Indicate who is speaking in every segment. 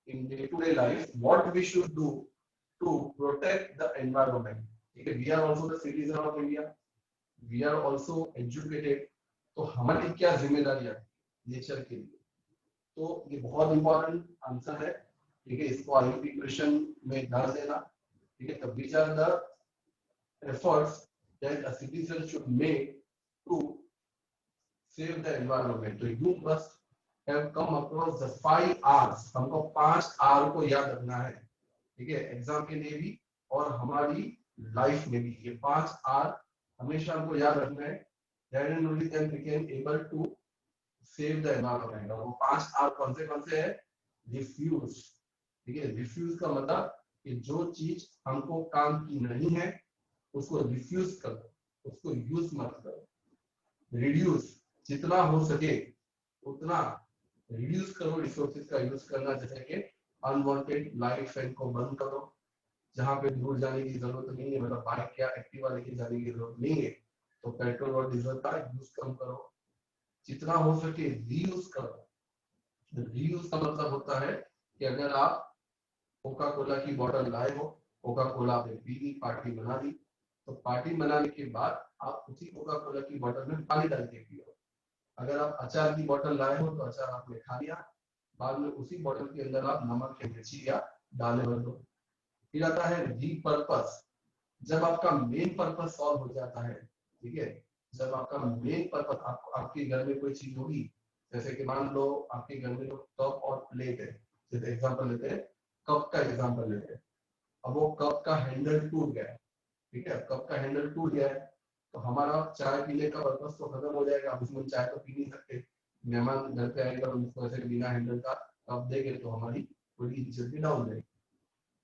Speaker 1: in day-to-day life, what we should do to protect the environment. Okay, we are also the citizen of India. We are also educated. तो हमारी क्या जिम्मेदारियां nature के लिए? तो ये बहुत इंपॉर्टेंट आंसर है, ठीक है, इसको आईएमपी क्वेश्चन में डाल देना, ठीक है। तो which are the efforts that a citizen should make to save the environment? So you must have come across the 5 R's. हमको 5 R को याद रखना है, ठीक है, एग्जाम के लिए भी और हमारी लाइफ में भी। ये 5 R हमेशा हमको याद रखना है। Then and only then we can able to save the environment. और वो 5 R कौन से है? रिफ्यूज, ठीक है। रिफ्यूज का मतलब कि जो चीज हमको काम की नहीं है उसको रिफ्यूज करो, उसको यूज मत करो। रिड्यूस, जितना हो सके उतना रिड्यूस करो रिसोर्सेज का यूज करना, जैसे कि अनवांटेड लाइट फैन को बंद करो, जहां पे दूर जाने की जरूरत नहीं है, मतलब बाइक या एक्टिवा लेके जाने की जरूरत नहीं है, तो पेट्रोल और डीजल का यूज कम करो। जितना हो सके रीयूज करो। रीयूज का मतलब होता है कि अगर आप कोका कोला की बोतल लाए हो, कोका कोला आपने पी ली, पार्टी बना ली, तो पार्टी बनाने के बाद आप उसी कोका कोला की बोतल में पानी डाल के पियो। अगर आप अचार की बोतल लाए हो तो अचार आपने खा लिया, बाद में उसी बोतल के अंदर आप नमक या मिर्ची या डाले भर दो। फिर आता है रीपर्पस। जब आपका मेन पर्पस सॉल्व हो जाता है, ठीक है, जब आपका मेन पर्पस, आपके घर में कोई चीज होगी, जैसे कि मान लो आपके घर में कप और प्लेट है, जैसे एग्जांपल लेते हैं, कप का एग्जांपल लेते हैं। अब वो कप का हैंडल टूट गया है, ठीक है, कप का हैंडल टूट गया है, तो हमारा चाय पीने का पर्पस तो खत्म हो जाएगा। आप उसमें चाय तो पी नहीं सकते। मेहमान घर पे आएगा, उसको ऐसे बिना हैंडल का कप देंगे तो हमारी थोड़ी इज्जत भी डाउन जाएगी।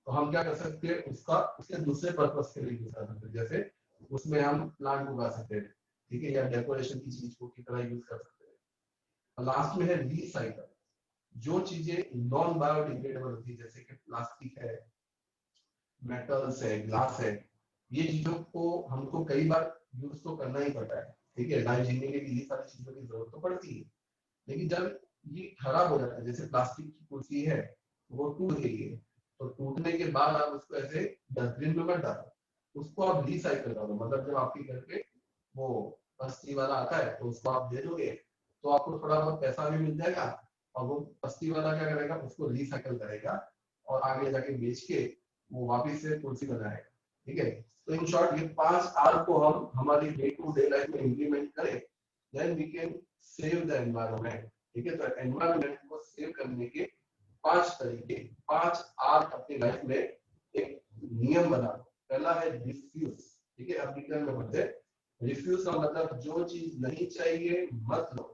Speaker 1: तो हम क्या कर सकते हैं, उसका उसके दूसरे पर्पस के लिए यूज कर सकते हैं, जैसे उसमें हम प्लांट उगा सकते हैं, ठीक है, या डेकोरेशन की चीज को की तरह यूज कर सकते हैं। और लास्ट में है रीसाइकल। जो चीजें नॉन बायोडिग्रेडेबल होती है, जैसे कि प्लास्टिक है, मेटल्स है, ग्लास है, ये चीजों को हमको कई बार यूज तो करना ही पड़ता है, ठीक है, लाइफ जीने के लिए ये सारी चीजों की जरूरत तो पड़ती है। लेकिन जब ये खराब हो जाता है, जैसे प्लास्टिक की कुर्सी है, वो टूट गई है, तो टूटने के बाद आप उसको ऐसे डस्टबिन में मत डालो, उसको आप रिसाइकल करो। मतलब जब आपके घर पे वो बस्ती वाला आता है तो उसको आप दे दोगे, तो आपको थोड़ा बहुत पैसा भी मिल जाएगा, और वो बस्ती वाला क्या करेगा, उसको रिसाइकल करेगा और आगे जाके बेच के वो वापिस से कुर्सी बनाएगा, ठीक है। तो इन शॉर्ट ये 5 आर को हम हमारी डे टू डे लाइफ में इम्प्लीमेंट करें, then we can save the environment, ठीक है। तो एनवायरनमेंट को सेव करने के 5 तरीके, 5 आर अपनी लाइफ में एक नियम बना लो। पहला है रिफ्यूज, ठीक है। अब डिटेल में बढ़ते हैं। रिफ्यूज का मतलब जो चीज नहीं चाहिए मत लो,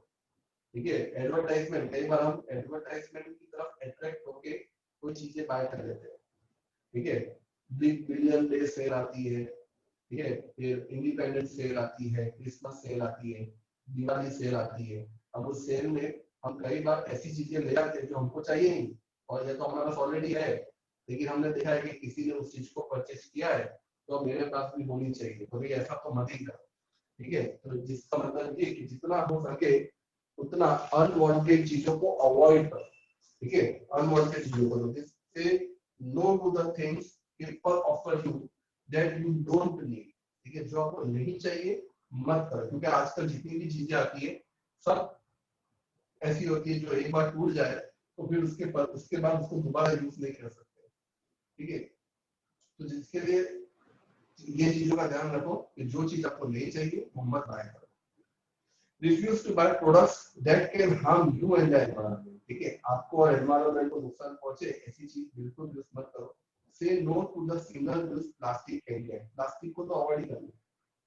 Speaker 1: ठीक है। एडवर्टाइजमेंट, कई बार हम एडवर्टाइजमेंट की तरफ अट्रैक्ट होके कोई चीजें बाय कर लेते हैं, ठीक है। बिग बिलियन डे सेल आती है, ठीक है, फिर इंडिपेंडेंस सेल आती है, क्रिसमस सेल आती है, दिवाली सेल आती है। अब उस सेल में हम कई बार ऐसी चीजें ले आते हैं जो हमको चाहिए नहीं, और ये तो हमारे पास ऑलरेडी है, लेकिन हमने देखा है कि किसी ने उस चीज को परचेज किया है, तो मेरे पास भी होनी चाहिए, तो भाई ऐसा तो मत ही करो, ठीक है। तो जिसका मतलब ये कि जितना हो सके उतना अनवांटेड चीजों को अवॉइड करो, ठीक है। अनवांटेड चीजों को say no to the things people offer you that you don't need, ठीक है। जो आपको नहीं चाहिए मत करो, क्योंकि आजकल जितनी भी चीजें आती है सब ऐसी होती है जो एक बार टूट जाए तो फिर उसके बाद उसको दोबारा यूज नहीं कर सकते, ठीक है। तो जिसके लिए ये चीजों का ध्यान रखो कि जो चीज आपको नहीं चाहिए वो मत बाय करो। Refuse to buy products that can harm you and the environment, ठीक है। आपको और एनवायरनमेंट को नुकसान पहुंचे ऐसी चीज बिल्कुल यूज मत करो। Say no to the single use plastic carrier, plastic को तो अवॉइड करना,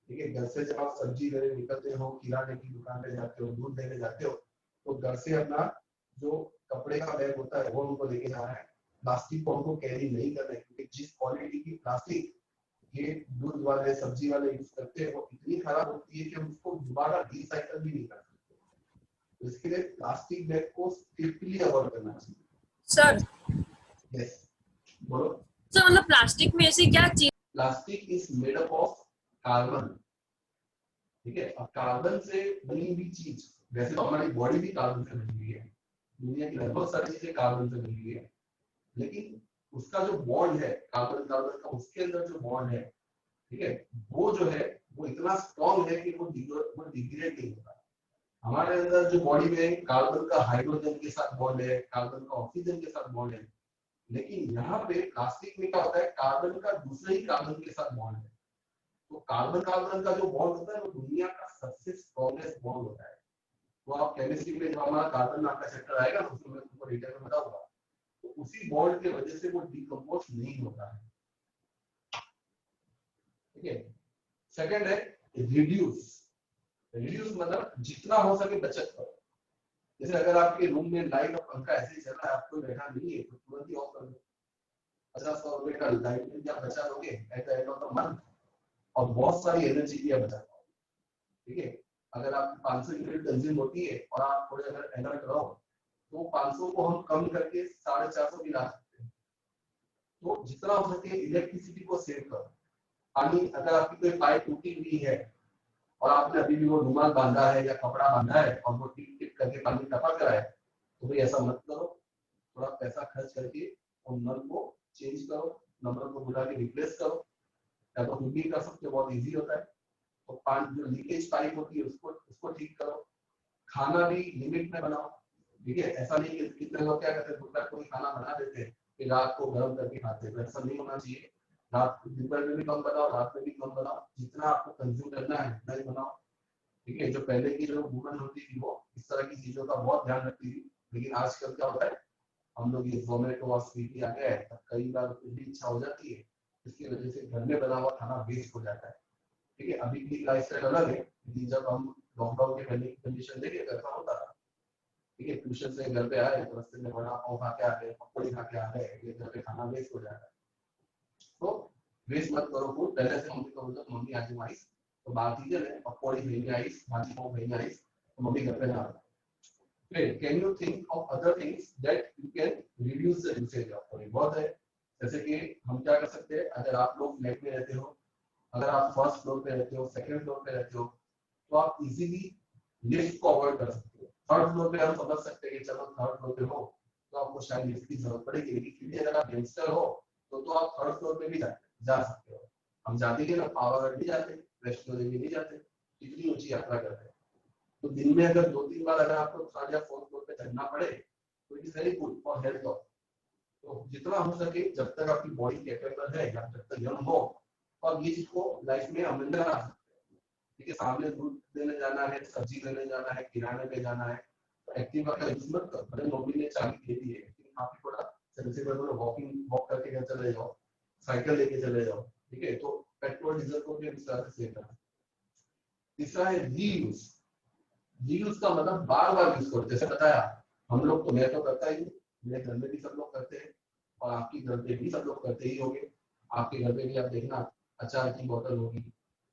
Speaker 1: ठीक है। घर से जब आप सब्जी लेने निकलते हो, किराने की दुकान पे जाते हो, दूध लेने जाते हो, तो घर से अपना जो कपड़े का बैग होता है वो उनको लेके जाना है। प्लास्टिक को हमको कैरी नहीं करना है, क्योंकि जिस क्वालिटी की प्लास्टिक ये दूध वाले सब्जी वाले यूज करते हैं वो इतनी खराब होती है कि हम उसको दोबारा रिसाइकल भी नहीं कर सकते। तो इसके लिए प्लास्टिक बैग को स्ट्रिक्टली अवॉइड करना चाहिए।
Speaker 2: सर
Speaker 1: यस बोलो।
Speaker 2: सर मतलब प्लास्टिक में ऐसी क्या चीज?
Speaker 1: Plastic is made up of carbon, ठीक है। अब कार्बन से बनी हुई चीज, वैसे तो हमारी बॉडी भी कार्बन से बनी हुई है, दुनिया की लगभग सारी चीजें कार्बन से बनी हुई है, लेकिन उसका जो बॉन्ड है कार्बन कार्बन का, उसके अंदर जो बॉन्ड है, ठीक है, वो जो है वो इतना स्ट्रॉन्ग है कि वो डिग्रेड नहीं होता। हमारे अंदर जो बॉडी में कार्बन का हाइड्रोजन के साथ बॉन्ड है, कार्बन का ऑक्सीजन के साथ बॉन्ड है, लेकिन यहाँ पे प्लास्टिक में क्या होता है, कार्बन का दूसरे ही कार्बन के साथ बॉन्ड है। तो कार्बन कार्बन का जो बॉन्ड होता है वो दुनिया का सबसे स्ट्रॉन्गेस्ट बॉन्ड होता है। तो आप केमिस्ट्री में जब हमारा कार्बन नाम का चैप्टर आएगा ना, उसमें मैं तुमको डिटेल में बताऊंगा। तो उसी बॉन्ड की वजह से वो डिकम्पोज नहीं होता है। ठीक है। सेकंड है रिड्यूस। रिड्यूस मतलब जितना हो सके बचत करो। जैसे अगर आपके रूम में लाइट और पंखा ऐसे ही चल रहा है, आपको बैठा नहीं है, तो तुरंत ही ऑफ कर दो। 50-100 रुपए का लाइट बिल आप बचा लोगे at the end of the month, और बहुत सारी एनर्जी भी बचा पाओगे। ठीक है। अगर आप 500 यूनिट कंज्यूम होती है और आप थोड़े अगर एनर्ट रहो, तो 500 को हम कम करके 450 भी ला सकते हैं। तो जितना हो सके इलेक्ट्रिसिटी को सेव करो। पानी, अगर आपकी कोई पाइप टूटी हुई है और आपने अभी भी वो रुमाल बांधा है या कपड़ा बांधा है और वो टिप टिप करके पानी टपक रहा है, तो भाई ऐसा मत करो। थोड़ा पैसा खर्च करके उन नल को चेंज करो, नंबर को बुला के रिप्लेस करो, या तो खुद भी कर सकते हो, बहुत इजी होता है। तो पानी जो लीकेज पाइप होती है उसको ठीक करो। खाना भी लिमिट में बनाओ। ठीक है। ऐसा नहीं कि कितने लोग क्या करते हैं, दोपहर को खाना बना देते हैं फिर रात को गर्म करके खाते हैं, तो ऐसा नहीं होना चाहिए। रात दोपहर में भी कम बनाओ, रात में भी कम बनाओ, जितना आपको कंज्यूम करना है उतना ही बनाओ। ठीक है। जो पहले की जो वुमन होती थी वो इस तरह की चीजों का बहुत ध्यान रखती थी, लेकिन आजकल क्या होता है, हम लोग ये जोमेटो और स्विगी आ गया है, तब कई बार भी इच्छा हो जाती है, इसकी वजह से घर में बना हुआ खाना वेस्ट हो जाता है। ठीक है। अभी की लाइफस्टाइल अलग है, लेकिन जब हम लॉकडाउन के पहले की कंडीशन देखे कैसा होता था। ठीक है। ट्यूशन से घर पे आए तो रास्ते में वड़ा पाव खा के आ गए, पकौड़ी खा के आ गए, ये घर पे खाना वेस्ट हो जाता है। तो वेस्ट मत करो फूड। पहले से मम्मी को बोलते मम्मी आज आइस, तो बात ही है पकौड़ी भेजने आइस, भाजी पाव भेजने आइस, तो मम्मी घर पे ना। फिर can you think of other things that you can reduce the usage of food. बहुत है। जैसे कि हम क्या कर सकते हैं, अगर आप लोग फ्लैट में रहते हो, अगर आप फर्स्ट फ्लोर पे रहते हो, सेकंड फ्लोर पे रहते हो, तो आप इजीली लिफ्ट को अवॉइड कर सकते हो। थर्ड फ्लोर पे हम समझ सकते हैं कि चलो थर्ड फ्लोर पे हो तो आपको शायद लिफ्ट की जरूरत पड़ेगी, लेकिन अगर आप यंगस्टर हो तो आप थर्ड फ्लोर पे भी जा सकते हो। हम जाते हैं ना, पावागढ़ भी जाते हैं, वैष्णो देवी भी जाते हैं, इतनी ऊंची यात्रा करते हैं। तो दिन में अगर 2-3 बार अगर आपको थर्ड या फोर्थ फ्लोर पे चढ़ना पड़े तो it is very good for health of. तो जितना हो सके, जब तक आपकी बॉडी कैपेबल है या जब तक यंग हो, और ये चीज को लाइफ में अमल में ला सकते हैं। ठीक है। सामने दूध लेने जाना है, सब्जी लेने जाना है, किराने पे जाना है, तो एक्टिवा का यूज मत करो। भले नौकरी ने चाबी दे दी है, लेकिन आप थोड़ा सेंसिबल हो, वॉक करके घर चले जाओ, साइकिल लेके चले जाओ। ठीक है। तो पेट्रोल डीजल को भी इस तरह से सेव करना। तीसरा है रीयूज। रीयूज का मतलब बार बार यूज करो। जैसे बताया, हम लोग तो, मैं तो करता ही हूँ, मेरे घर में भी सब लोग करते हैं, और आपके घर पे भी सब लोग करते ही होंगे। आपके घर पे भी आप देखना, अचार की बोतल होगी,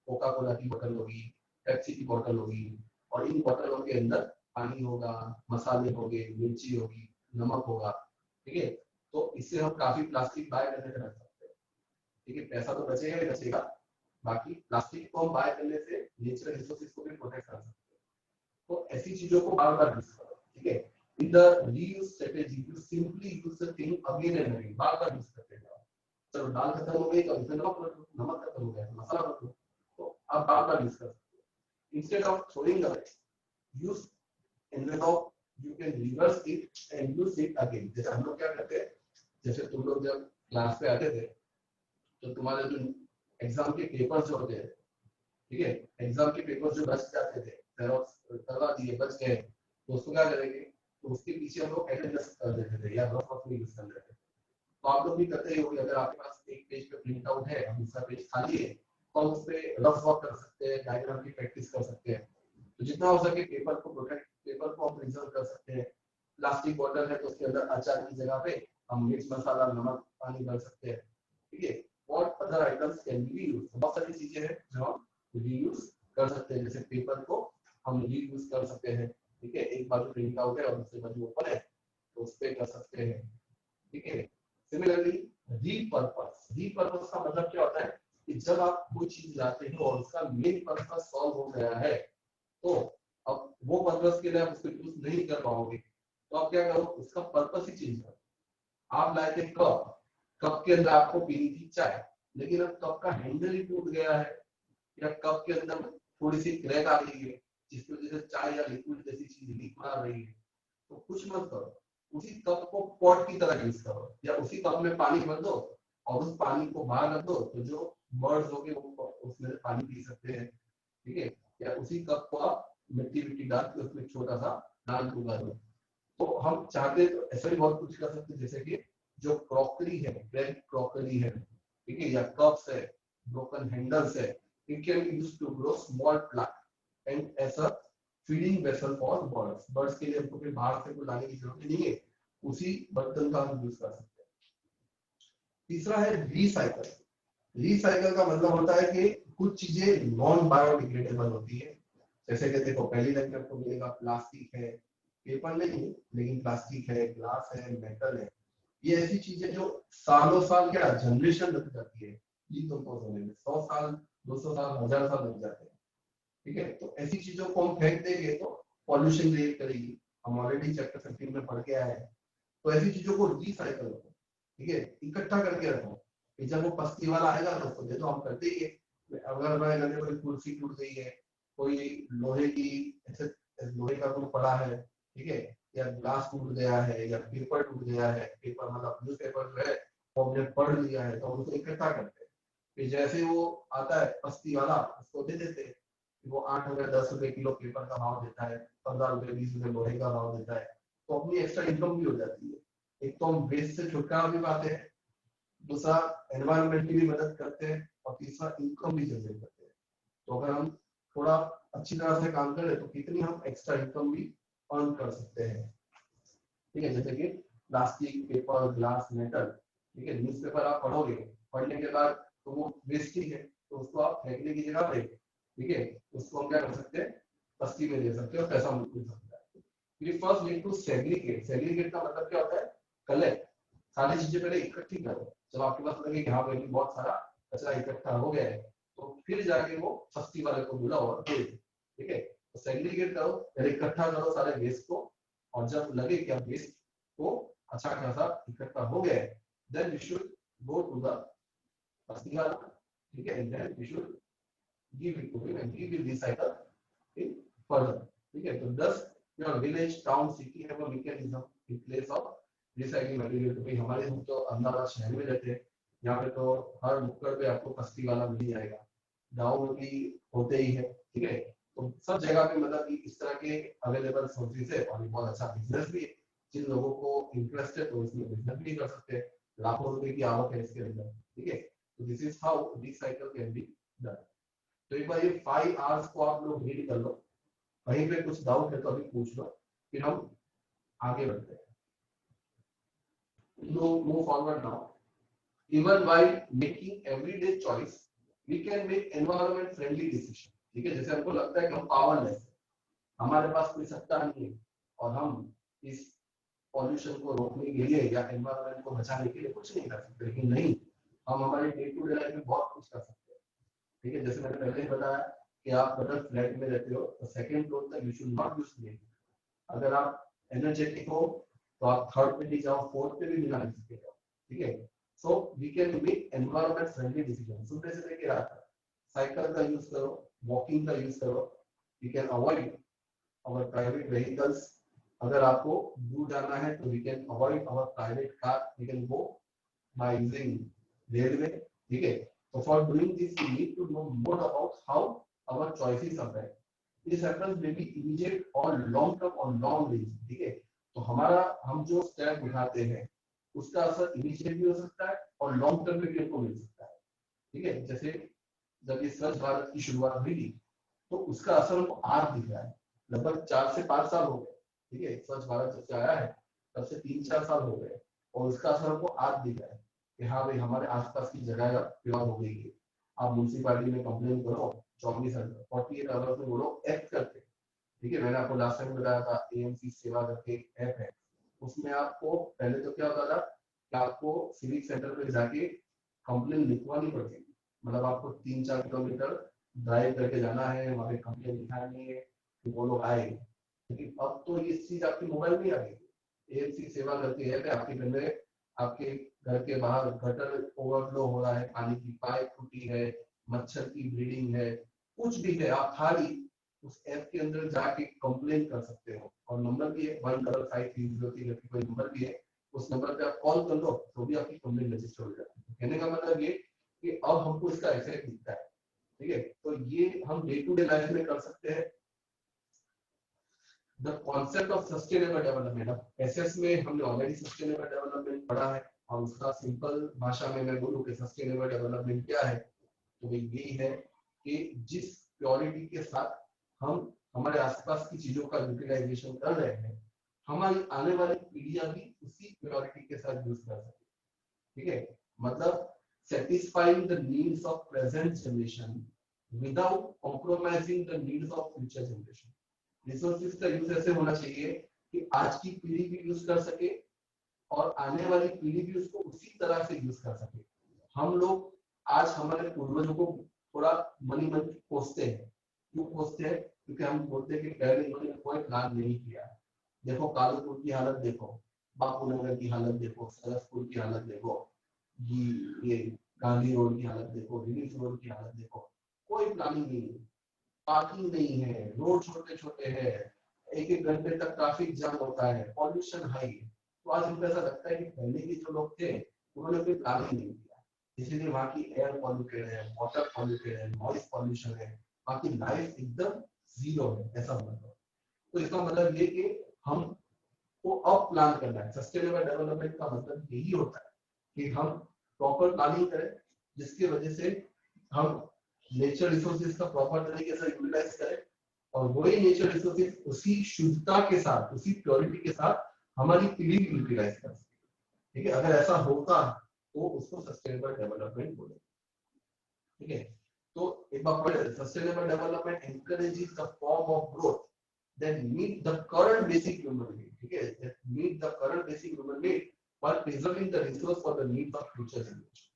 Speaker 1: कोका कोला की बोतल होगी, पेप्सी की बोतल होगी, और इन बोतलों के अंदर पानी होगा, मसाले होंगे, मिर्ची होगी, नमक होगा। ठीक है। तो इससे हम काफी प्लास्टिक बाय करने से बच सकते हैं। ठीक है। पैसा तो बचेगा ही बचेगा, बाकी प्लास्टिक को हम बाय करने से नेचुरल रिसोर्सेज को भी प्रोटेक्ट कर सकते हैं। तो ऐसी चीजों को बार बार यूज करो। ठीक है। In the reuse strategy you simply use the thing again and again, bar bar use करते जाओ। चलो दाल खत्म हो गई तो इसमें नमक रख लो, नमक खत्म हो गया तो मसाला रख लो, तो आप बार बार यूज कर सकते हो। Instead of throwing away, use instead of, you can reverse it and use it again. जैसे हम लोग क्या करते हैं, जैसे तुम लोग जब क्लास पे आते थे, तो तुम्हारे जो एग्जाम के पेपर्स जो होते हैं, ठीक है, एग्जाम के पेपर्स जो बच जाते थे, करवा दिए, बच गए, तो उसको क्या करेंगे, तो उसके पीछे हम लोग अटेंडेंस कर देते थे या रफ कॉपी यूज कर लेते थे। तो आप लोग भी करते ही होंगे, अगर आपके पास एक पेज पे प्रिंट आउट है और दूसरा पेज खाली है, तो हम उस पे रफ वर्क कर सकते हैं, डायग्राम की प्रैक्टिस कर सकते हैं। तो जितना हो सके पेपर को प्रोटेक्ट, पेपर को हम प्रिजर्व कर सकते हैं। प्लास्टिक बॉटल है तो उसके अंदर अचार की जगह पे हम मिर्च मसाला नमक पानी डाल सकते हैं। ठीक है। और other items can be use, बहुत सारी चीजें हैं जो हम रीयूज कर सकते हैं। जैसे पेपर को हम रीयूज कर सकते हैं। ठीक है। एक बाजू प्रिंट आउट है और दूसरी बाजू ओपन है, तो उस पे कर सकते हैं। ठीक है। सिमिलरली रीपर्पस, रीपर्पस का मतलब क्या होता है कि जब आप कोई चीज लाते हो और उसका मेन पर्पस सॉल्व हो गया है, तो अब वो पर्पस के लिए आप उसको यूज नहीं कर पाओगे, तो आप क्या करो, उसका पर्पस ही चेंज करो। आप लाए थे कप, कप के अंदर आपको पीनी थी चाय, लेकिन अब कप का हैंडल ही टूट गया है या कप के अंदर थोड़ी सी क्रैक आ गई है जिसकी वजह से चाय या लिक्विड जैसी चीज लीक मार रही है, तो कुछ मत करो, उसी कप को पॉट की तरह यूज करो या उसी कप में पानी भर दो और उस पानी को बाहर रख दो, तो जो बर्ड्स होंगे वो उसमें से पानी पी सकते हैं, ठीक है। या उसी कप को आप मिट्टी डाल के उसमें छोटा सा प्लांट उगा दो। तो हम चाहते तो ऐसा भी बहुत कुछ कर सकते हैं, जैसे कि जो क्रॉकरी है, ब्रेड क्रॉकरी है, ठीक है, या कप्स है, ब्रोकन हैंडल्स है, it can be used to grow small plant and as a feeding vessel for birds. Birds के लिए हमको फिर बाहर से कुछ लाने की जरूरत नहीं है, उसी बर्तन का हम यूज कर सकते हैं। तीसरा है रिसाइकल। रिसाइकल का मतलब होता है कि कुछ चीजें नॉन बायोडिग्रेडेबल होती है, जैसे कि देखो पहली लाइन में आपको मिलेगा प्लास्टिक है, पेपर नहीं है लेकिन प्लास्टिक है, ग्लास है, मेटल है, ये ऐसी चीजें जो सालों साल क्या जनरेशन लग जाती है डिकम्पोज होने में, 100 साल 200 साल 1000 साल लग जाते हैं, ठीक है। तो ऐसी चीजों को हम फेंक देंगे तो पॉल्यूशन क्रिएट करेगी, हम ऑलरेडी चैप्टर 15 में पढ़ के आए हैं। तो ऐसी चीजों को रिसाइकल करो, ठीक है, इकट्ठा करके रखो, कि जब वो पस्ती वाला आएगा तो उसको दे दो, हम करते ही है। अगर हमारे घर में कोई कुर्सी टूट गई है, कोई लोहे की ऐसे लोहे का कुछ पड़ा है, ठीक है, या ग्लास टूट गया है या पेपर टूट गया है, पेपर मतलब न्यूज पेपर जो है वो हमने पढ़ लिया है, तो हम उसको इकट्ठा करते हैं, फिर जैसे वो आता है पस्ती वाला उसको दे देते हैं, वो 8 रुपए 10 रुपए किलो पेपर का भाव देता है, 15 रुपए 20 रुपए लोहे का भाव देता है, तो अपनी एक्स्ट्रा इनकम भी हो जाती है। एक तो हम वेस्ट से छुटकारा भी पाते हैं, दूसरा एनवायरनमेंट की भी मदद करते हैं, और तीसरा इनकम भी जनरेट करते हैं। तो अगर हम थोड़ा अच्छी तरह से काम करें तो कितनी हम एक्स्ट्रा इनकम भी अर्न कर सकते हैं, ठीक है। जैसे कि प्लास्टिक, पेपर, ग्लास, मेटल, ठीक है, न्यूज़पेपर आप पढ़ोगे, पढ़ने के बाद तो वो वेस्ट ही है, तो उसको आप फेंकने की जगह पे, ठीक है, उसको हम क्या कर सकते हैं, पस्ती में दे सकते हैं और पैसा मिल सकता है। फिर first need to segregate. Segregate का मतलब क्या होता है, कलेक्ट, सारी चीजें पहले इकट्ठी करो, जब आपके पास लगे कि हाँ भाई बहुत सारा कचरा इकट्ठा हो गया है, तो फिर जाके वो सस्ती वाले को बुलाओ और दे दो, ठीक है। तो सेग्रीगेट करो, पहले इकट्ठा करो सारे वेस्ट को, और जब लगे कि अब वेस्ट को अच्छा खासा इकट्ठा हो गया है, then we should go to the सस्ती वाला, ठीक है, and then we should give it to him and he will recycle in further, ठीक है। तो 10 your village town city have a mechanism in place of recycling material. तो भाई हमारे हम तो अहमदाबाद शहर में रहते हैं, यहाँ पे तो हर नुक्कड़ पे आपको पस्ती वाला मिल जाएगा, गाँव में भी होते ही है, ठीक है। तो सब जगह पे मतलब कि इस तरह के अवेलेबल सोर्सेज है, और ये बहुत अच्छा बिजनेस भी है, जिन लोगों को इंटरेस्ट है तो इसमें बिजनेस भी कर सकते हैं, लाखों रुपए की आवक है इसके अंदर, ठीक है। तो this is how recycle can be done. तो एक बार ये 5 आवर्स को आप लोग रीड कर लो, कहीं पे कुछ डाउट है तो अभी पूछ लो, फिर हम आगे बढ़ते हैं। Move forward now. Even while making everyday choice, we can make environment friendly decision, ठीक है। जैसे हमको लगता है कि हम पावरलेस है, हमारे पास कोई सत्ता नहीं है, और हम इस पॉल्यूशन को रोकने के लिए या एनवायरनमेंट को बचाने के लिए कुछ नहीं कर सकते, लेकिन नहीं, हम हमारे डे टू डे लाइफ में बहुत कुछ कर सकते हैं, ठीक है। जैसे मैंने पहले ही बताया कि आप अगर फ्लैट में रहते हो तो सेकंड फ्लोर तक you should not use lift, अगर आप एनर्जेटिक हो तो आप थर्ड पे नहीं जाओ, फोर्थ पे भी बिना लिफ्ट के जाओ, ठीक है। So we can make environment friendly decision. सुबह से लेकर रात तक साइकिल का यूज करो, वॉकिंग का यूज करो, we can avoid our private vehicles, अगर आपको दूर जाना है तो we can avoid our private car, we can go by using railway, ठीक है। So for doing this we need to know more about how our choices are made. This happens maybe immediate or long term or long range, ठीक है। तो हमारा हम जो step उठाते हैं उसका असर इमीडिएट भी हो सकता है और लॉन्ग टर्म में भी हमको मिल सकता है, ठीक है। जैसे जब ये स्वच्छ भारत की शुरुआत हुई थी तो उसका असर हमको आज दिख रहा है, लगभग 4 से 5 साल हो गए, ठीक है। स्वच्छ भारत जब से आया है तब से 3-4 साल हो गए, और उसका असर हमको आज दिख रहा है कि हाँ भाई हमारे आसपास की जगह प्योर हो गई है। आप म्यूनसिपालिटी में कंप्लेन करो, 48 आवर्स में वो लोग एक्ट करते हैं, ठीक है। मैंने आपको लास्ट टाइम बताया था एएमसी सेवा करके ऐप है, उसमें आपको पहले तो क्या होता था कि आपको सिविक सेंटर पे जाके कंप्लेन लिखवानी पड़ती थी, मतलब आपको 3-4 किलोमीटर ड्राइव करके जाना है, वहाँ पे कंप्लेन लिखानी है, फिर वो लोग आए। लेकिन अब तो ये चीज आपकी मोबाइल में आ गई, एएमसी सेवा करके ऐप है, आपके घर में आपके घर के बाहर गटर ओवरफ्लो हो रहा है, पानी की पाइप टूटी है, मच्छर की ब्रीडिंग है, कुछ भी है, आप खाली उस ऐप के अंदर जाके कंप्लेन कर सकते हो। और नंबर भी है 15530 कोई नंबर भी है, उस नंबर पे आप कॉल कर लो तो भी आपकी कंप्लेन रजिस्टर हो जाती है। कहने का मतलब ये कि अब हमको इसका इफेक्ट दिखता है, ठीक है। तो ये हम डे टू डे लाइफ में कर सकते हैं। The concept of sustainable development, अब एसएस में हमने ऑलरेडी सस्टेनेबल डेवलपमेंट पढ़ा है, और उसका सिंपल भाषा में मैं बोलूं कि सस्टेनेबल डेवलपमेंट क्या है, तो वो यही है कि जिस प्योरिटी के साथ हम हमारे आसपास की चीजों का यूटिलाइजेशन कर रहे हैं, हमारी आने वाली पीढ़ियां भी उसी प्योरिटी के साथ यूज कर सके, ठीक है। मतलब satisfying the needs of present generation without compromising the needs of future generation। Resources का यूज ऐसे होना चाहिए कि आज की पीढ़ी भी यूज कर सके और आने वाली पीढ़ी भी उसको उसी तरह से यूज कर सके। हम लोग आज हमारे पूर्वजों को थोड़ा मनी मन कोसते हैं। क्यों कोसते हैं? क्योंकि हम बोलते हैं कि पहले इन्होंने कोई प्लान नहीं किया। देखो कालूपुर की हालत देखो, बापू नगर की हालत देखो, सरसपुर की हालत देखो, ये गांधी रोड की हालत देखो, रिलीफ रोड की हालत देखो, कोई प्लानिंग नहीं है, पार्किंग नहीं है, रोड छोटे छोटे हैं, एक एक घंटे तक ट्रैफिक जाम होता है, पॉल्यूशन हाई है। तो आज हमको ऐसा लगता है कि पहले के जो लोग थे उन्होंने कोई प्लानिंग नहीं किया, इसीलिए वहाँ की एयर पॉल्यूटेड है, वाटर पॉल्यूटेड है, नॉइज पॉल्यूशन है, वहाँ की लाइफ एकदम जीरो है, ऐसा मतलब। तो इसका मतलब ये कि हम को अब प्लान करना है। सस्टेनेबल डेवलपमेंट का मतलब यही होता है कि हम प्रॉपर प्लानिंग करें, जिसकी वजह से हम नेचर रिसोर्सेज का प्रॉपर तरीके से यूटिलाइज करें, और वही नेचर रिसोर्सेज उसी शुद्धता के साथ, उसी प्योरिटी के साथ हमारी पीढ़ी भी यूटिलाइज कर सके, ठीक है। अगर ऐसा होता तो उसको सस्टेनेबल डेवलपमेंट बोले, ठीक है। तो एक बार पढ़े, sustainable development encourages the form of growth that meet the current basic human need, ठीक है, that meet the current basic human need while preserving the resource for the needs of future generation,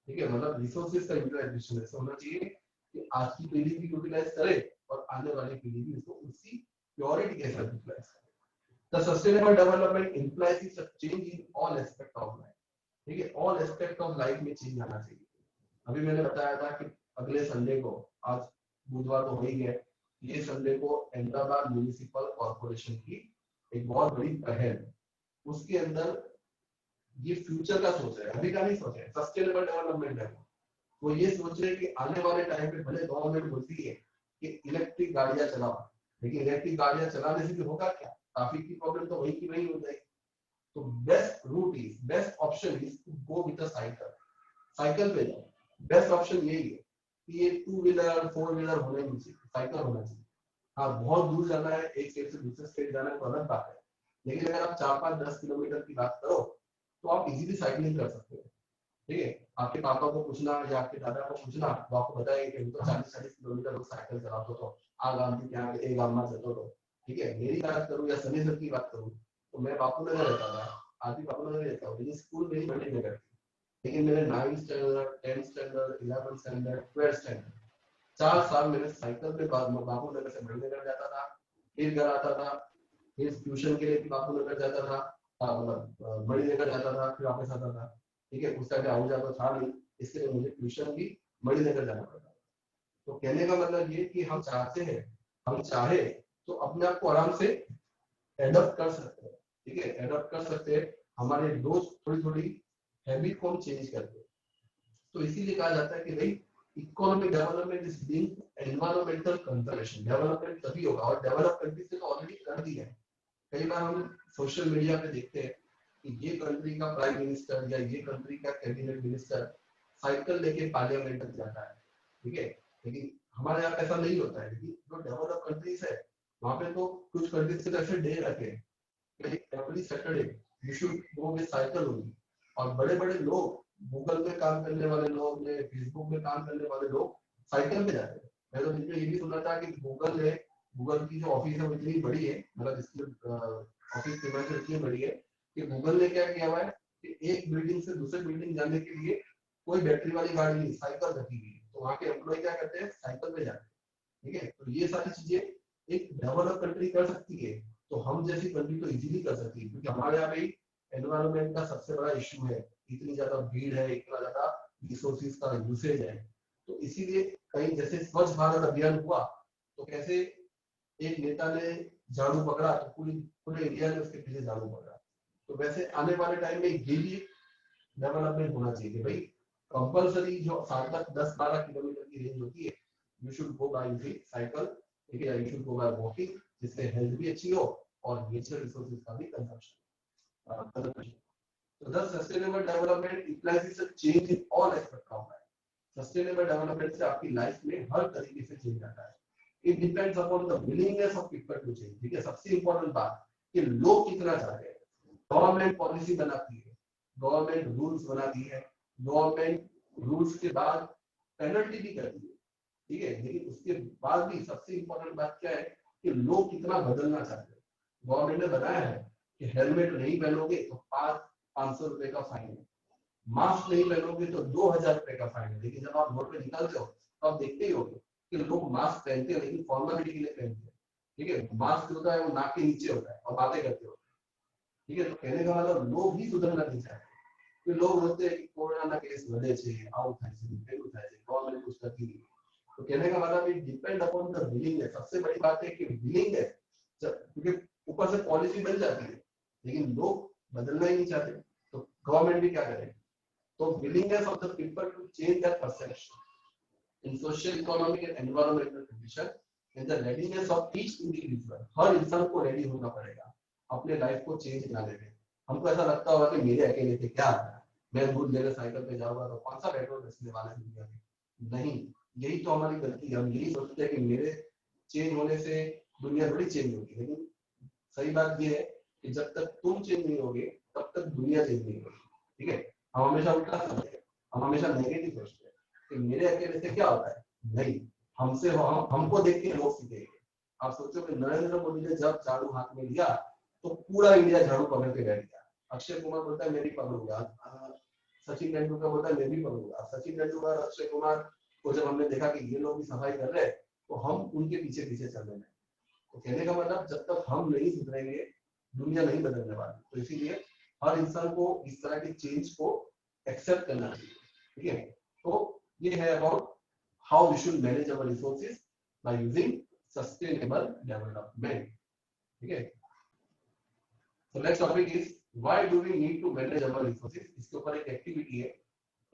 Speaker 1: ठीक है। मतलब resources का utilisation ऐसा होना चाहिए कि आज की पीढ़ी भी यूटिलाइज करे और आने वाली पीढ़ी भी उसको उसी प्योरिटी के साथ यूटिलाइज करे। The sustainable development implies a change in all aspect of life, ठीक है, all aspect of life में चेंज आना चाहिए। अभी मैंने बताया था कि अगले संडे को, आज बुधवार तो हो ही गया, ये संडे को अहमदाबाद म्युनिसिपल कॉर्पोरेशन की एक बहुत बड़ी पहल, उसके अंदर ये फ्यूचर का सोच रहे हैं, अभी का नहीं सोच रहे, सस्टेनेबल डेवलपमेंट है। वो ये सोच रहे हैं कि आने वाले टाइम पे भले गवर्नमेंट बोलती है कि इलेक्ट्रिक गाड़ियां चलाओ, लेकिन इलेक्ट्रिक गाड़ियां चलाने से भी होगा क्या? ट्रैफिक की प्रॉब्लम तो वही की वही हो जाएगी। तो best route is, best option is to go with the cycle, cycle पे जाओ। बेस्ट ऑप्शन यही है कि ये 2 व्हीलर 4 व्हीलर होने नहीं चाहिए, साइकिल होना चाहिए। हाँ, बहुत दूर जाना है, एक स्टेट से दूसरे स्टेट जाना है तो अलग बात है, लेकिन अगर आप 4-5-10 किलोमीटर की बात करो तो आप इजीली साइकिलिंग कर सकते हो, ठीक है। आपके पापा को पूछना या आपके दादा को पूछना, वो आपको बताएंगे कि तो 40-40 किलोमीटर लोग साइकिल चलाते तो आ गांव के क्या एक गांव में चलते तो, ठीक है। मेरी बात करूँ या सनी सर की बात करूँ तो मैं बापू नगर रहता था, आज भी बापू नगर रहता हूँ, लेकिन स्कूल मेरी मंडी में करती, लेकिन मेरे 9th standard 10th standard 11th standard 12th standard 4 साल मैंने साइकिल पे बापू नगर से मणिनगर जाता था, फिर घर आता था, फिर ट्यूशन के लिए भी बापू नगर जाता था, मतलब मणिनगर जाता था, फिर वापस आता था, ठीक है। उस टाइम आउट जाता था नहीं, इसके लिए मुझे ट्यूशन भी मणिनगर जाना पड़ता। तो कहने का मतलब ये कि हम चाहते हैं, हम चाहे तो अपने आप को आराम से एडॉप्ट कर सकते हैं, ठीक है, एडॉप्ट कर सकते हैं, हमारे रोज थोड़ी थोड़ी हैबिट को हम चेंज करते हैं। तो इसीलिए कहा जाता है कि भाई economic development is linked to environmental conservation. Development तभी होगा, और डेवलप कंट्रीज ने तो ऑलरेडी कर दिया है। कई बार हम सोशल मीडिया पे देखते हैं कि ये कंट्री का प्राइम मिनिस्टर या ये कंट्री का कैबिनेट मिनिस्टर साइकिल लेके पार्लियामेंट तक जाता है, ठीक है, लेकिन हमारे यहाँ ऐसा नहीं होता है। लेकिन जो डेवलप कंट्रीज है वहाँ पे तो कुछ कंट्रीज के ऐसे डे रखे हैं, every Saturday you should go with cycle only. और बड़े बड़े लोग, गूगल में काम करने वाले लोग, फेसबुक में काम करने वाले लोग साइकिल पे जाते हैं। मैं तो बीच में ये भी सुना था कि गूगल की जो ऑफिस है वो इतनी बड़ी है, मतलब इसकी ऑफिस प्रीमाइस इतनी बड़ी है कि गूगल ने क्या किया हुआ है कि एक बिल्डिंग से दूसरे बिल्डिंग जाने के लिए कोई बैटरी वाली गाड़ी नहीं, साइकिल रखी हुई है। तो वहाँ के एम्प्लॉय क्या करते हैं, साइकिल पे जाते हैं, ठीक है। तो ये सारी चीजें एक डेवलप कंट्री कर सकती है, तो हम जैसी कंट्री तो इजीली कर सकती है, क्योंकि हमारे यहाँ पे एनवायरनमेंट का सबसे बड़ा इश्यू है, इतनी ज्यादा भीड़ है, इतना ज्यादा रिसोर्सेज का यूसेज है। तो इसीलिए कहीं जैसे स्वच्छ भारत अभियान हुआ तो कैसे एक नेता ने झाड़ू पकड़ा तो पूरे इंडिया ने उसके पीछे झाड़ू पकड़ा। तो वैसे आने वाले टाइम में ये भी डेवलपमेंट होना चाहिए कि भाई कंपलसरी जो 7-10-12 किलोमीटर की रेंज होती है, you should go by using cycle, ठीक है, you should go by walking, जिससे हेल्थ भी अच्छी हो और नेचुरल रिसोर्सेज का भी consumption. So thus sustainable development implies a change in all aspects of life. Sustainable development से आपकी लाइफ में हर तरीके से चेंज आता है। It depends upon the willingness of people to change. ठीक है, सबसे इम्पोर्टेंट बात कि लोग कितना चाह रहे हैं। गवर्नमेंट पॉलिसी बनाती है, गवर्नमेंट रूल्स बनाती है, गवर्नमेंट रूल्स के बाद पेनल्टी भी करती है, ठीक है, लेकिन उसके बाद भी सबसे इम्पोर्टेंट बात क्या है कि लोग कितना बदलना चाहते हैं। गवर्नमेंट ने बताया है कि हेलमेट नहीं पहनोगे तो 500 रुपए का फाइन है, मास्क नहीं पहनोगे तो 2000 रुपए का फाइन है। लेकिन जब आप रोड पे निकलते हो तो आप देखते ही होगे कि लोग मास्क पहनते हैं, लेकिन फॉर्मेलिटी के लिए पहनते हैं, ठीक है। मास्क होता है वो नाक के नीचे होता है और बातें करते होते हैं, ठीक है। तो कहने का मतलब लोग ही सुधरना नहीं चाहते। तो लोग बोलते हैं कि कोरोना केस વધે છે, આવું થાય છે, પેલું થાય છે, गवर्नमेंट कुछ करती नहीं। तो कहने का मतलब it depend upon the willingness. सबसे बड़ी बात है कि विलिंगनेस, क्योंकि ऊपर से पॉलिसी बन जाती है लेकिन लोग बदलना ही नहीं चाहते, तो गवर्नमेंट भी क्या करे। तो willingness of the people to change their perception in social, economic and environmental condition and the readiness of each individual। हर इंसान को रेडी होना पड़ेगा अपने लाइफ को चेंज करने में। हमको ऐसा लगता होगा कि मेरे अकेले से क्या आता है, मैं दूध लेने साइकिल पे जाऊंगा तो कौन सा पेट्रोल बेचने वाला है दुनिया में। नहीं, यही तो हमारी गलती है। हम यही सोचते हैं कि मेरे चेंज होने से दुनिया थोड़ी चेंज होगी, लेकिन सही बात ये है कि जब तक तुम चेंज नहीं होगे तब तक दुनिया चेंज नहीं होगी, ठीक है। हम हमेशा उल्टा सोचते हैं, हम हमेशा नेगेटिव सोचते हैं कि मेरे अकेले से क्या होता है। नहीं, हमसे हमको देख के लोग सीखेंगे। आप सोचो कि नरेंद्र मोदी ने जब झाड़ू हाथ में लिया तो पूरा इंडिया झाड़ू पकड़ के बैठ गया। अक्षय कुमार बोलता है मैं भी पकड़ूंगा, सचिन तेंदुलकर बोलता है मैं भी पकड़ूंगा। सचिन तेंदुलकर, अक्षय कुमार को जब हमने देखा कि ये लोग भी सफाई कर रहे हैं तो हम उनके पीछे पीछे चलने लगे। तो कहने का मतलब जब तक हम नहीं सुधरेंगे दुनिया नहीं बदलने वाली। तो इसीलिए हर इंसान को इस तरह के चेंज को एक्सेप्ट करना चाहिए, ठीक है। तो ये है about how we should manage our resources by using sustainable development, ठीक है। So next topic is why do we need to manage our resources। इसके ऊपर एक एक्टिविटी है।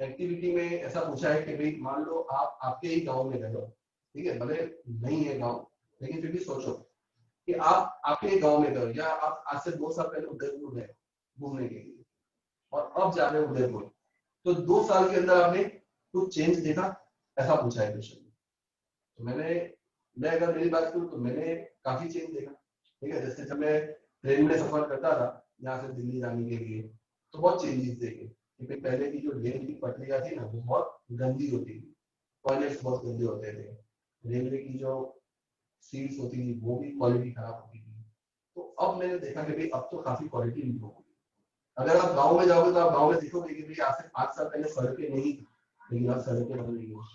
Speaker 1: एक्टिविटी में ऐसा पूछा है कि भाई मान लो आप आपके ही गांव में रह लो, ठीक है, भले नहीं है गांव लेकिन फिर भी सोचो कि आप आपके गांव में गए या आप आज से 2 साल पहले उदयपुर गए घूमने के लिए और अब जा रहे हो उदयपुर, तो 2 साल के अंदर आपने कुछ चेंज देखा, ऐसा पूछा है क्वेश्चन में। तो मैं अगर मेरी बात करूं तो मैंने काफी चेंज देखा, ठीक है। जैसे जब मैं ट्रेन में सफर करता था यहाँ से दिल्ली जाने के लिए तो बहुत चेंजेस देखे, क्योंकि पहले की जो रेल की पटरियां थी ना वो बहुत गंदी होती थी, टॉयलेट्स बहुत गंदे होते थे, रेलवे की जो सीट्स होती थी वो भी क्वालिटी खराब होती थी। तो अब मैंने देखा कि भाई अब तो काफी क्वालिटी इंप्रूव होगी। अगर आप गांव में जाओगे तो आप गांव में देखोगे कि भाई आज से 5 साल पहले सड़कें नहीं थी लेकिन अब सड़कें बन रही है।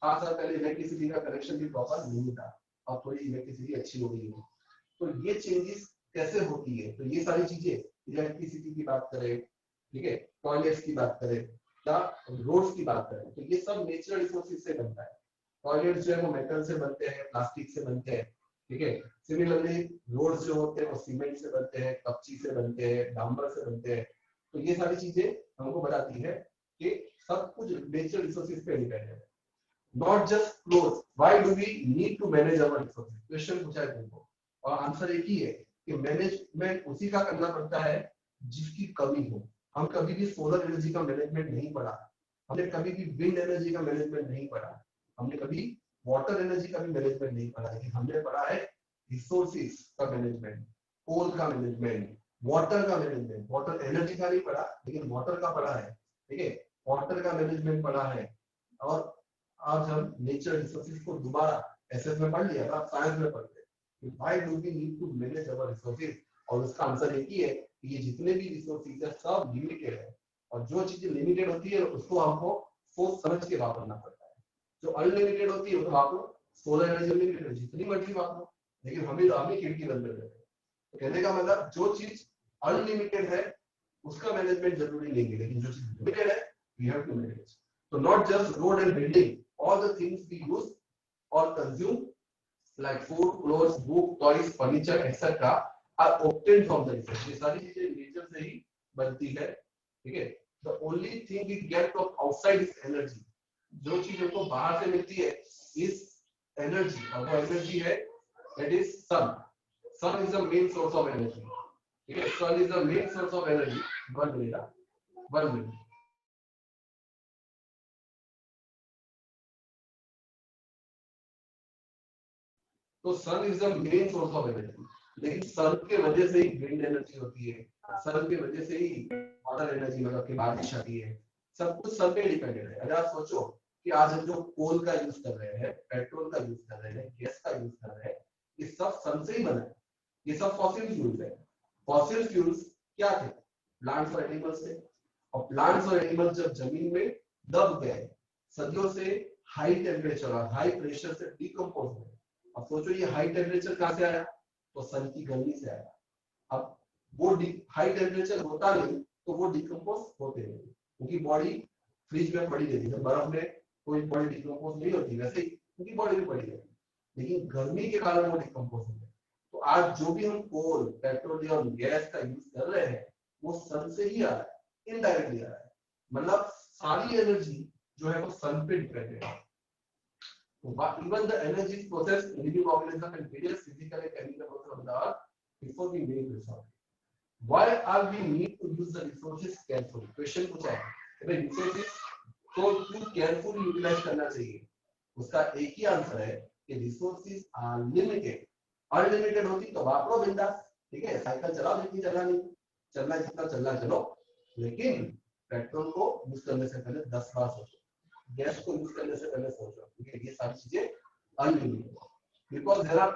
Speaker 1: 5 साल पहले इलेक्ट्रिसिटी का कनेक्शन भी प्रॉपर नहीं था, अब थोड़ी इलेक्ट्रिसिटी अच्छी हो गई है। तो ये चेंजेस कैसे होती है, तो ये सारी चीजें इलेक्ट्रिसिटी की बात करें, ठीक है, टॉयलेट्स की बात करें या रोड्स की बात करें, तो ये सब नेचुरल रिसोर्सेज से बनता है। टॉयलेट्स जो है वो मेटल से बनते हैं, प्लास्टिक से बनते हैं, ठीक है। सिमिलरली रोड्स जो होते हैं वो सीमेंट से बनते हैं, कच्ची से बनते हैं, डांबर से बनते हैं। तो ये सारी चीजें हमको बताती है कि सब कुछ नेचुरल रिसोर्सेज पे डिपेंड है, not just cloth. Why do we need to manage our resources, question पूछा है तुमको और आंसर एक ही है कि मैनेजमेंट उसी का करना पड़ता है जिसकी कमी हो। हम कभी भी सोलर एनर्जी का मैनेजमेंट नहीं पढ़ा, हमने कभी भी विंड एनर्जी का मैनेजमेंट नहीं पढ़ा, हमने कभी वाटर एनर्जी का भी मैनेजमेंट नहीं पढ़ा, लेकिन हमने पढ़ा है रिसोर्सेज का मैनेजमेंट, कोल का मैनेजमेंट, वाटर का मैनेजमेंट। वाटर एनर्जी का नहीं पढ़ा लेकिन वाटर का पढ़ा है, ठीक है, वाटर का मैनेजमेंट पढ़ा है। और आज हम नेचर रिसोर्सेज को दोबारा एसएस में पढ़ लिया, आप साइंस में पढ़ते हैं why do we need to manage our resources, और उसका आंसर एक ही है कि ये जितने भी रिसोर्सेज है सब लिमिटेड है और जो चीजें लिमिटेड होती है उसको हमको सोच समझ के वापरना पड़ता है। जो अनलिमिटेड होती है तो आपको सोलर एनर्जी लिमिटेड जितनी मर्जी वापरो, लेकिन हमें खिड़की बंद कर देते हैं। तो कहने का मतलब जो चीज अनलिमिटेड है उसका मैनेजमेंट जरूरी नहीं है, लेकिन जो चीज लिमिटेड है वी हैव टू मैनेज. तो not just road and building, all the things we use और consume like food, clothes, book, toys, furniture, etc. are obtained from the research. ये सारी चीजें नेचर से ही बनती है, ठीक है. The only thing we get from outside is energy. जो चीज हमको बाहर से मिलती है is energy, और वो एनर्जी है that is sun. Sun is the main source of energy. ठीक है, sun is the main source of energy. 1 minute. तो sun is the main source of energy, लेकिन सन के वजह से ही विंड एनर्जी होती है, सन के वजह से ही वाटर एनर्जी मतलब कि बारिश आती है, सब कुछ सन पे डिपेंडेंट है. अगर आप सोचो कि आज हम जो कोल का यूज कर रहे हैं, पेट्रोल का यूज कर रहे हैं, गैस का यूज कर रहे हैं, ये सब सन से ही बना है. ये सब फॉसिल फ्यूल्स है. फॉसिल फ्यूल्स क्या थे? प्लांट्स और एनिमल्स थे. और प्लांट्स और एनिमल्स जब जमीन में दब गए, सदियों से हाई टेम्परेचर और हाई प्रेशर से डिकम्पोज हुए. अब सोचो ये हाई टेम्परेचर कहां से आया? तो सन की गर्मी से आया. अब वो हाई टेम्परेचर होता नहीं तो वो डिकम्पोज होते नहीं, क्योंकि बॉडी फ्रिज में पड़ी रहती है. बर्फ में कोई बॉडी डिकम्पोज नहीं होती, वैसे ही उनकी बॉडी भी पड़ी रहती है, लेकिन गर्मी के कारण वो डिकम्पोज होते हैं. तो आज जो भी हम कोल, पेट्रोलियम, गैस का यूज कर रहे हैं वो सन से ही आ रहा है, इनडायरेक्टली आ रहा है. मतलब सारी एनर्जी जो है वो सन पे डिपेंडेंट है. Even the energy is processed in living organisms and various physical and chemical processes of the earth before we make resources. Why are we need to use the resources carefully? Question पूछा है, अबे resources को क्यों carefully utilize करना चाहिए? उसका एक ही answer है कि resources are limited. Unlimited होती तो वापरो बिंदास, ठीक है, साइकिल चलाओ जितनी चलानी, चलना जितना चलना चलो, लेकिन पेट्रोल को यूज करने से पहले 10 बार सोचो, गैस को यूज करने से पहले सोचो, क्योंकि ये सारी चीजें unlimited, because there are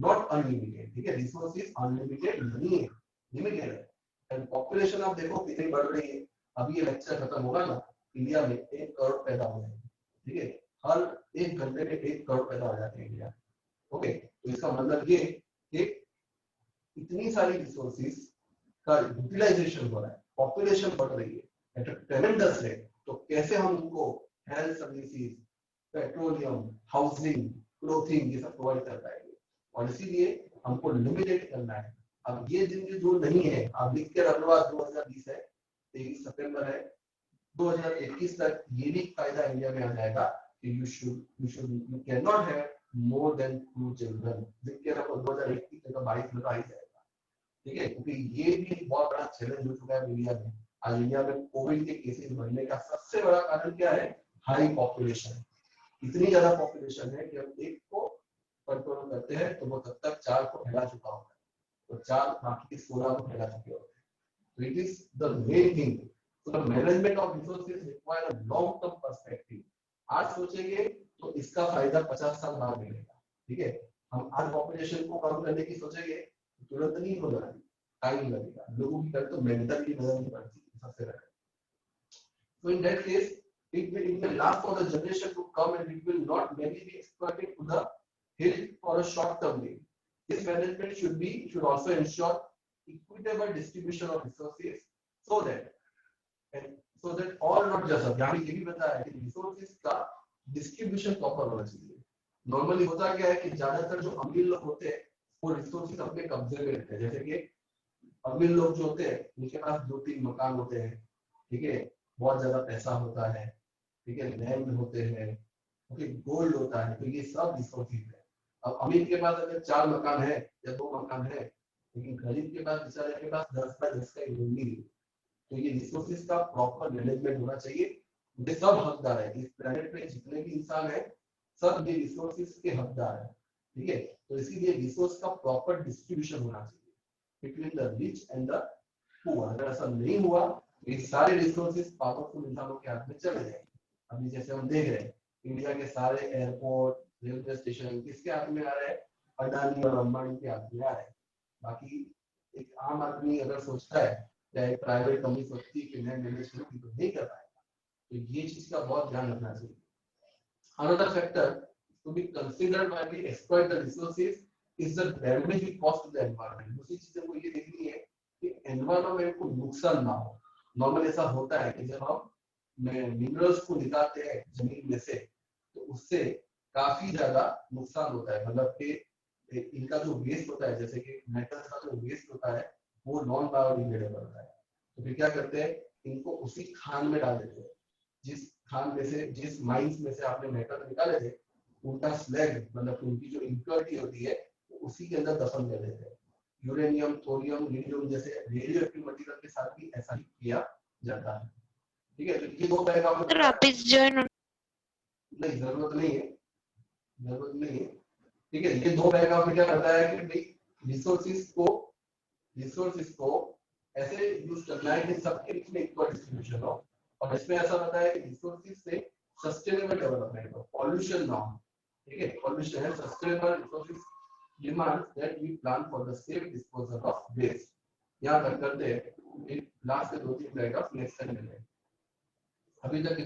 Speaker 1: not unlimited. ठीक है, रिसोर्सेज अनलिमिटेड नहीं है, लिमिटेड है. एंड पॉपुलेशन आप देखो कितनी बढ़ रही है. अभी ये लेक्चर खत्म होगा ना, इंडिया में 1 करोड़ पैदा हो जाएंगे. ठीक है, हर 1 घंटे में 1 करोड़ पैदा हो जाते हैं इंडिया. ओके, तो इसका मतलब ये कि इतनी सारी रिसोर्सेज का यूटिलाइजेशन हो रहा है, पॉपुलेशन बढ़ रही है एट अ ट्रेमेंडस रेट. तो कैसे हम उनको health services, petroleum, housing, clothing ये सब प्रोवाइड कर पाएंगे? और इसीलिए हमको लिमिटेड करना है. अब ये दिन जो नहीं है, आप लिख के रख लो, 2020 है, 23 सितंबर है, 2021 तक ये भी कायदा इंडिया में आ जाएगा कि you cannot have more than 2 children. लिख के रखो, 2021 तक 22 में तो आ ही जाएगा. ठीक है, क्योंकि ये भी एक बहुत बड़ा चैलेंज हो चुका है इंडिया में. आज इंडिया में कोविड के केसेस बढ़ने का सबसे बड़ा कारण क्या है? High population. इतनी ज्यादा पॉपुलेशन है कि हम एक को कंट्रोल करते हैं तो वो तब तक 4 को फैला चुका होता है, तो 4 बाकी 16 को फैला चुके होते हैं. तो it is the main thing. So the management of resources require a long term perspective. आज सोचेंगे तो इसका फायदा 50 साल बाद मिलेगा. ठीक है, हम आज पॉपुलेशन को कम करने की सोचेंगे तो तुरंत नहीं होगा, टाइम लगेगा. लोगों की तरह तो मेंटली बदलनी पड़ती है सबसे पहले. So in that case, it will last for the generation to come and it will not merely be exploited to the hill for a short term gain. This management should also ensure equitable distribution of resources so that all not just अब यहाँ ये भी बताया है कि resources का distribution proper होना चाहिए. नॉर्मली होता क्या है कि ज्यादातर जो अमीर लोग होते हैं वो रिसोर्सेज अपने कब्जे में रखते हैं. जैसे कि अमीर लोग जो होते हैं उनके पास 2-3 मकान होते हैं. ठीक है, बहुत ज्यादा पैसा होता है. ठीक है, लैंड होते हैं, ओके, गोल्ड होता है. तो ये सब रिसोर्सेज है. अब अमीर के पास अगर 4 मकान है या 2 मकान है, लेकिन गरीब के पास, बेचारे के पास 10 बाय 10 का जमीन है, तो ये रिसोर्सेज का प्रॉपर मैनेजमेंट होना चाहिए. ये सब हकदार है, इस प्लेनेट पे जितने भी इंसान है सब ये रिसोर्सेज के हकदार है. ठीक है, तो इसीलिए रिसोर्स का प्रॉपर डिस्ट्रीब्यूशन होना चाहिए between the rich and the poor. अगर ऐसा नहीं हुआ तो ये सारे रिसोर्सेज पावरफुल इंसानों के हाथ में चले जाएंगे. अभी जैसे हम देख रहे हैं इंडिया के सारे एयरपोर्ट, रेलवे स्टेशन किसके हाथ में आ रहे हैं? अडानी और अंबानी के हाथ में आ रहे हैं. बाकी एक आम आदमी अगर सोचता है या एक प्राइवेट कंपनी सोचती है कि मैं मैनेज करूंगी तो नहीं कर पाएगा. तो ये चीज का बहुत ध्यान रखना चाहिए. Another factor to be considered while we exploit the resources is the damage we cause to the environment. दूसरी चीज हमको ये देखनी है कि एनवायरनमेंट को नुकसान ना हो। नॉर्मल ऐसा होता है कि जब हम मिनरल्स को निकालते हैं जमीन में से तो उससे काफी ज्यादा नुकसान होता है, मतलब कि इनका जो वेस्ट होता है, जैसे कि मेटल्स का जो वेस्ट होता है वो नॉन बायोडिग्रेडेबल होता है। तो फिर क्या करते हैं, इनको उसी खान में डाल देते हैं। जिस खान में से, जिस माइंस में से आपने मेटल निकाले थे, उनका स्लैग मतलब उनकी जो इम्प्योरिटी होती है उसी के अंदर दफन कर देते हैं। यूरेनियम, थोरियम, लिथियम जैसे रेडियो एक्टिव मटेरियल के साथ भी ऐसा ही किया जाता है। ठीक है, तो ये दो तरह का
Speaker 3: सर आप इस जॉइन
Speaker 1: नहीं, जरूरत नहीं है, जरूरत नहीं है। ठीक है, ये दो तरह का क्या करता है कि भाई रिसोर्सेज को ऐसे यूज करना है कि सबके बीच में इक्वल डिस्ट्रीब्यूशन हो, और इसमें ऐसा होता है कि रिसोर्सेज से सस्टेनेबल डेवलपमेंट हो, पॉल्यूशन ना हो। ठीक है, पॉल्यूशन है sustainable resources demands that we plan for the safe disposal of waste। यहाँ तक करते हैं, लास्ट के 2-3 पैराग्राफ नेक्स्ट टाइम मिलेंगे। अभी तक